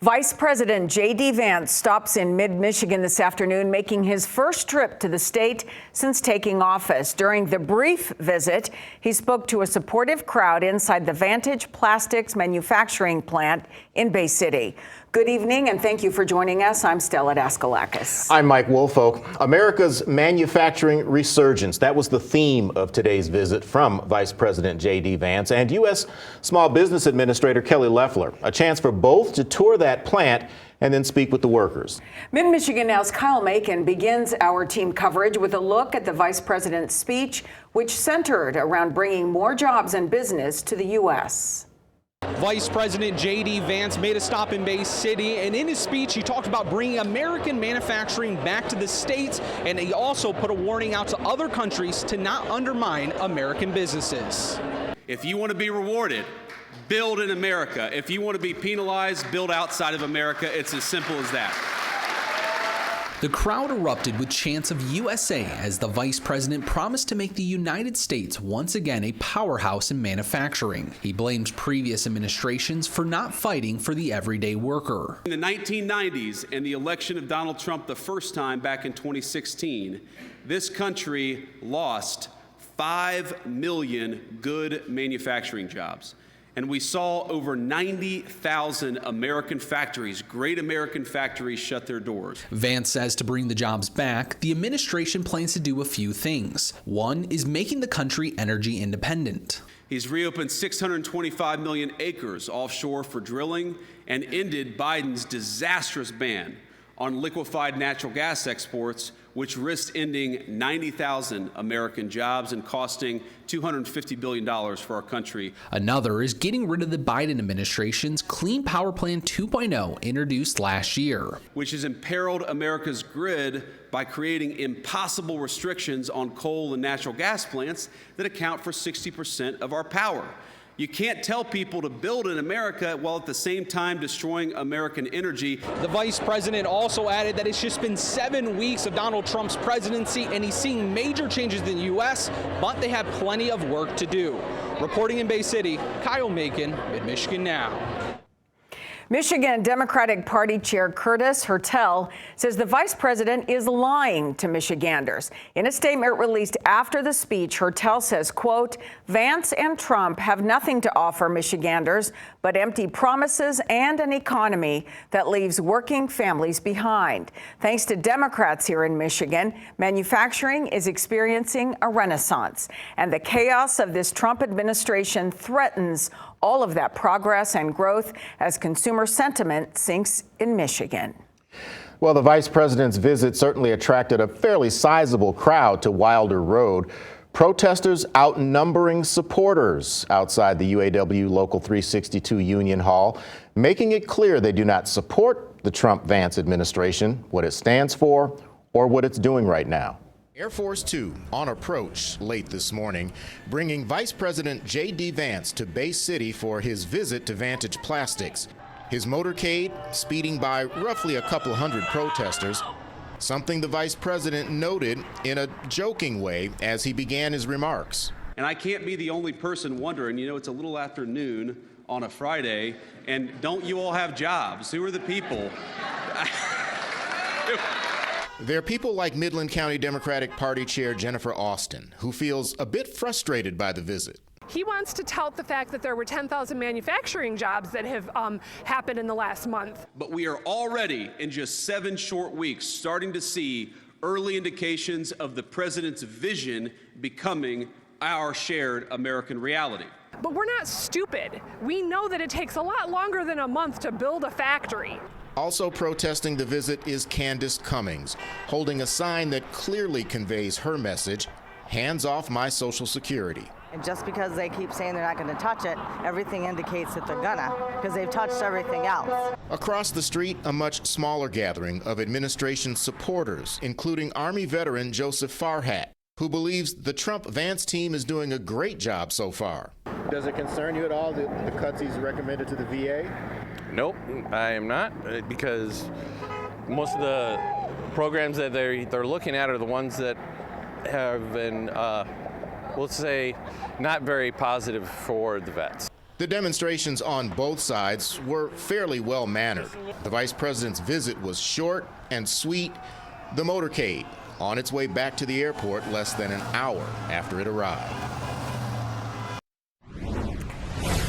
Vice President J.D. Vance stops in mid-Michigan this afternoon, making his first trip to the state since taking office. During the brief visit, he spoke to a supportive crowd inside the Vantage Plastics manufacturing plant in Bay City. Good evening, and thank you for joining us. I'm Stella Daskalakis. I'm Mike Woolfolk. America's manufacturing resurgence. That was the theme of today's visit from Vice President J.D. Vance and U.S. Small Business Administrator Kelly Loeffler. A chance for both to tour that plant and then speak with the workers. Mid-MichiganNow's Kyle Macon begins our team coverage with a look at the Vice President's speech, which centered around bringing more jobs and business to the U.S. Vice President J.D. Vance made a stop in Bay City, and in his speech he talked about bringing American manufacturing back to the states, and he also put a warning out to other countries to not undermine American businesses. If you want to be rewarded, build in America. If you want to be penalized, build outside of America. It's as simple as that. The crowd erupted with chants of USA as the vice president promised to make the United States once again a powerhouse in manufacturing. He blames previous administrations for not fighting for the everyday worker. In the 1990s and the election of Donald Trump the first time back in 2016, this country lost 5 million good manufacturing jobs. And we saw over 90,000 American factories, great American factories, shut their doors. Vance says to bring the jobs back, the administration plans to do a few things. One is making the country energy independent. He's reopened 625 million acres offshore for drilling and ended Biden's disastrous ban on liquefied natural gas exports, which risked ending 90,000 American jobs and costing $250 billion for our country. Another is getting rid of the Biden administration's Clean Power Plan 2.0 introduced last year, which has imperiled America's grid by creating impossible restrictions on coal and natural gas plants that account for 60% of our power. You can't tell people to build in America while at the same time destroying American energy. The vice president also added that it's just been 7 weeks of Donald Trump's presidency, and he's seeing major changes in the U.S., but they have plenty of work to do. Reporting in Bay City, Kyle Macon, Mid-Michigan Now. Michigan Democratic Party Chair Curtis Hertel says the vice president is lying to Michiganders. In a statement released after the speech, Hertel says, quote, Vance and Trump have nothing to offer Michiganders but empty promises and an economy that leaves working families behind. Thanks to Democrats here in Michigan, manufacturing is experiencing a renaissance, and the chaos of this Trump administration threatens all of that progress and growth as consumer sentiment sinks in Michigan. Well, the vice president's visit certainly attracted a fairly sizable crowd to Wilder Road. Protesters outnumbering supporters outside the UAW Local 362 Union Hall, making it clear they do not support the Trump-Vance administration, what it stands for, or what it's doing right now. Air Force Two on approach late this morning, bringing Vice President J.D. Vance to Bay City for his visit to Vantage Plastics. His motorcade speeding by roughly a couple hundred protesters, something the vice president noted in a joking way as he began his remarks. And I can't be the only person wondering, you know, it's a little after noon on a Friday, and don't you all have jobs? Who are the people? There are people like Midland County Democratic Party Chair Jennifer Austin, who feels a bit frustrated by the visit. He wants to tout the fact that there were 10,000 manufacturing jobs that have happened in the last month. But we are already, in just 7 short weeks, starting to see early indications of the president's vision becoming our shared American reality. But we're not stupid. We know that it takes a lot longer than a month to build a factory. Also protesting the visit is Candace Cummings, holding a sign that clearly conveys her message, hands off my Social Security. And just because they keep saying they're not going to touch it, everything indicates that they're gonna, because they've touched everything else. Across the street, a much smaller gathering of administration supporters, including Army veteran Joseph Farhat, who believes the Trump-Vance team is doing a great job so far. Does it concern you at all, the cuts he's recommended to the VA? Nope, I am not, because most of the programs that they're looking at are the ones that have been, we'll say, not very positive for the vets. The demonstrations on both sides were fairly well-mannered. The vice president's visit was short and sweet. The motorcade on its way back to the airport less than an hour after it arrived.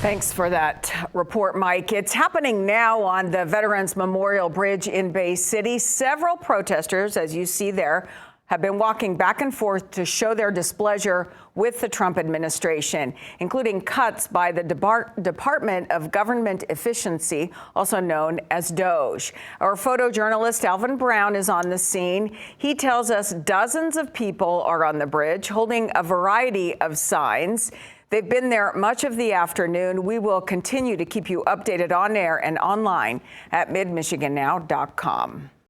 Thanks for that report, Mike. It's happening now on the Veterans Memorial Bridge in Bay City. Several protesters, as you see there, have been walking back and forth to show their displeasure with the Trump administration, including cuts by the Department of Government Efficiency, also known as DOGE. Our photojournalist Alvin Brown is on the scene. He tells us dozens of people are on the bridge holding a variety of signs. They've been there much of the afternoon. We will continue to keep you updated on air and online at midmichigannow.com.